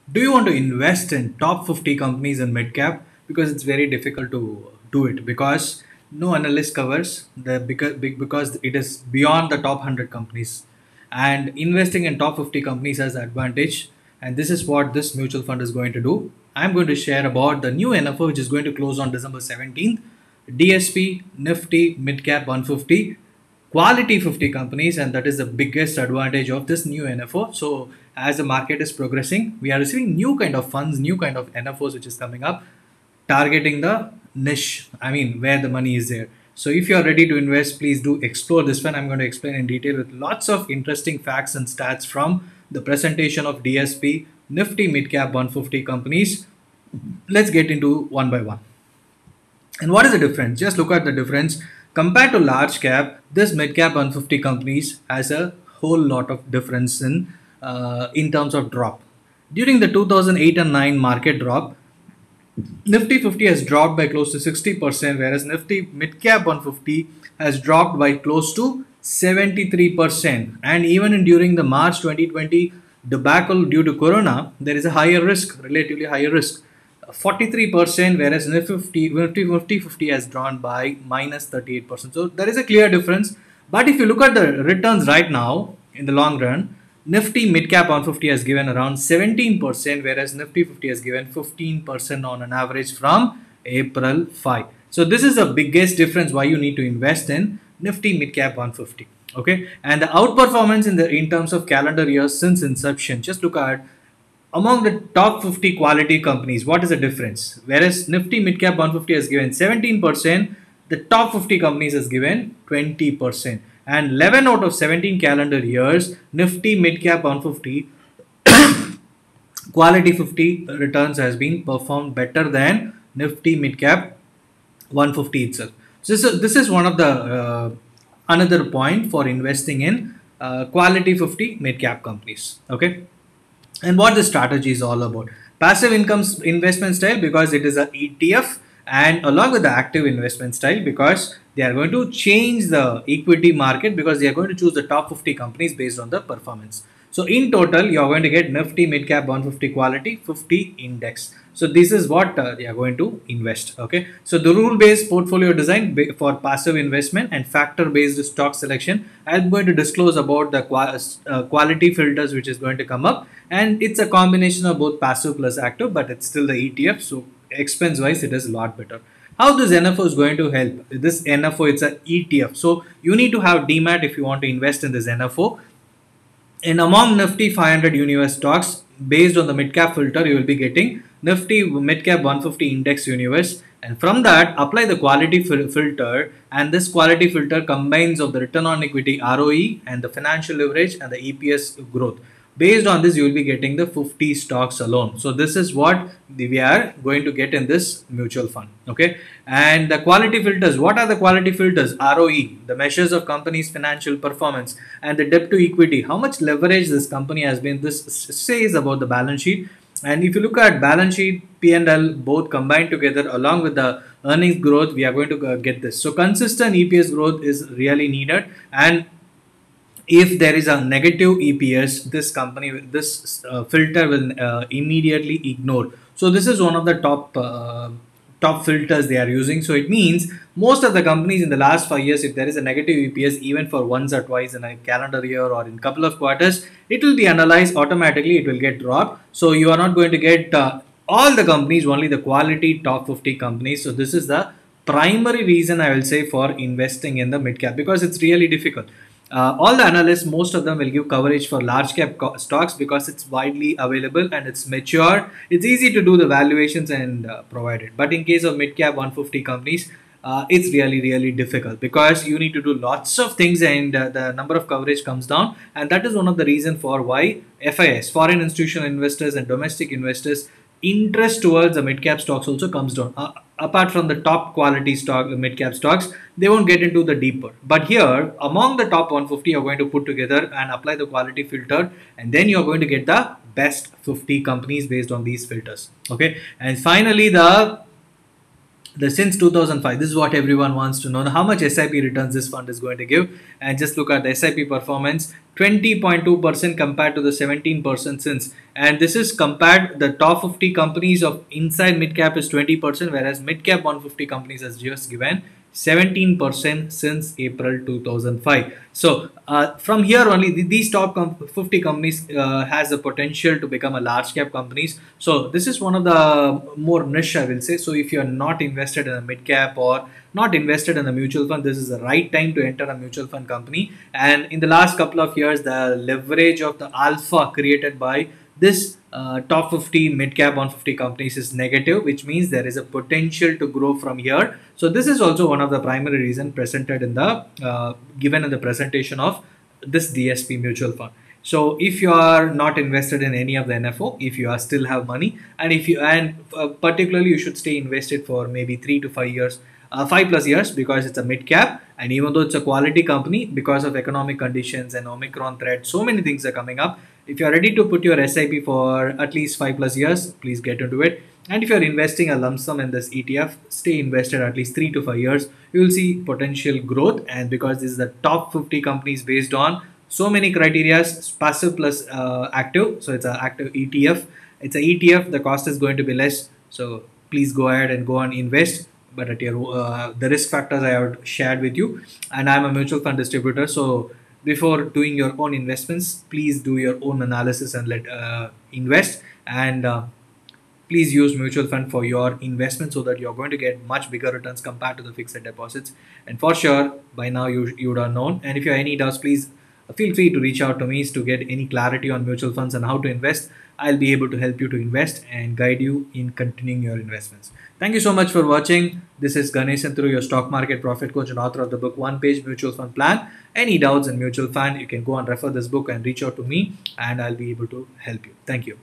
Do you want to invest in top 50 companies in mid cap? Because it's very difficult to do it because no analyst covers because it is beyond the top 100 companies. And investing in top 50 companies has advantage. And this is what this mutual fund is going to do. I'm going to share about the new NFO which is going to close on December 17th. DSP Nifty Mid Cap 150 quality 50 companies, and that is the biggest advantage of this new NFO. So as the market is progressing, we are receiving new kind of funds, new kind of NFOs which is coming up, targeting the niche, I mean where the money is there. So if you are ready to invest, please do explore this one. I'm going to explain in detail with lots of interesting facts and stats from the presentation of DSP Nifty Midcap 150 companies. Let's get into one by one. And what is the difference? Just look at the difference. Compared to large cap, this mid cap 150 companies has a whole lot of difference in terms of drop. During the 2008 and 9 market drop, Nifty 50 has dropped by close to 60%, whereas Nifty mid cap 150 has dropped by close to 73%. And even during the March 2020 debacle due to Corona, there is a higher risk, relatively higher risk. 43%, whereas Nifty 50 has drawn by minus 38%. So there is a clear difference. But if you look at the returns right now in the long run, Nifty Midcap 150 has given around 17%, whereas Nifty 50 has given 15% on an average from April 5. So this is the biggest difference why you need to invest in Nifty Midcap 150. Okay, and the outperformance in terms of calendar years since inception. Just look at among the top 50 quality companies, what is the difference? Whereas Nifty Midcap 150 has given 17%, the top 50 companies has given 20%. And 11 out of 17 calendar years, Nifty Midcap 150 quality 50 returns has been performed better than Nifty Midcap 150 itself. So this is one of the another point for investing in quality 50 mid-cap companies. Okay. And what the strategy is all about. Passive income investment style because it is a ETF, and along with the active investment style because they are going to change the equity market because they are going to choose the top 50 companies based on the performance. So in total, you are going to get Nifty Midcap 150 quality 50 index. So this is what they are going to invest. Okay. So the rule-based portfolio design for passive investment and factor-based stock selection. I'm going to disclose about the quality filters which is going to come up, and it's a combination of both passive plus active, but it's still the ETF. So expense wise, it is a lot better. How this NFO is going to help? This NFO, it's a ETF. So you need to have DMAT if you want to invest in this NFO. And among Nifty 500 universe stocks, based on the mid-cap filter, you will be getting Nifty mid-cap 150 index universe. And from that, apply the quality filter. And this quality filter combines of the return on equity ROE and the financial leverage and the EPS growth. Based on this, you will be getting the 50 stocks alone. So this is what we are going to get in this mutual fund. Okay. And the quality filters, what are the quality filters? ROE, the measures of company's financial performance, and the debt to equity, how much leverage this company has been. This says about the balance sheet. And if you look at balance sheet, P&L, both combined together along with the earnings growth, we are going to get this. So consistent EPS growth is really needed. And if there is a negative EPS, this company, this filter will immediately ignore. So this is one of the top filters they are using. So it means most of the companies in the last 5 years, if there is a negative EPS, even for once or twice in a calendar year or in couple of quarters, it will be analyzed automatically. It will get dropped. So you are not going to get all the companies, only the quality top 50 companies. So this is the primary reason I will say for investing in the mid cap, because it's really difficult. All the analysts, most of them will give coverage for large cap stocks because it's widely available and it's mature. It's easy to do the valuations and provide it. But in case of mid cap 150 companies, it's really difficult because you need to do lots of things, and the number of coverage comes down. And that is one of the reason for why FIS, foreign institutional investors and domestic investors, interest towards the mid cap stocks also comes down. Apart from the top quality stock, the mid cap stocks, they won't get into the deeper. But here, among the top 150, you're going to put together and apply the quality filter, and then you're going to get the best 50 companies based on these filters. Okay, and finally, since 2005, this is what everyone wants to know, how much SIP returns this fund is going to give. And just look at the SIP performance, 20.2% compared to the 17% since. And this is compared, the top 50 companies of inside mid cap is 20%, whereas mid cap 150 companies has just given 17% since April 2005. So from here only, these top 50 companies has the potential to become a large cap companies. So this is one of the more niche, I will say. So if you are not invested in a mid cap or not invested in a mutual fund, this is the right time to enter a mutual fund company. And in the last couple of years, the leverage of the alpha created by this top 50 mid cap 150 companies is negative, which means there is a potential to grow from here. So this is also one of the primary reason presented in the given in the presentation of this DSP mutual fund. So if you are not invested in any of the NFO, if you are still have money, and if you particularly you should stay invested for maybe 3 to 5 years, 5+ years, because it's a mid cap, and even though it's a quality company, because of economic conditions and Omicron threat, so many things are coming up. If you are ready to put your SIP for at least 5+ years, please get into it. And if you are investing a lump sum in this ETF, stay invested at least 3 to 5 years. You will see potential growth, and because this is the top 50 companies based on so many criteria, passive plus active. So it's an active ETF. It's a ETF. The cost is going to be less. So please go ahead and go and invest. But at your the risk factors I have shared with you, and I'm a mutual fund distributor. So before doing your own investments, please do your own analysis and let invest. And please use mutual fund for your investment so that you're going to get much bigger returns compared to the fixed deposits. And for sure, by now you would have known. And if you have any doubts, please feel free to reach out to me to get any clarity on mutual funds and how to invest. I'll be able to help you to invest and guide you in continuing your investments. Thank you so much for watching. This is Ganesh Through, your stock market profit coach and author of the book One Page Mutual Fund Plan. Any doubts in mutual fund, you can go and refer this book and reach out to me, and I'll be able to help you. Thank you.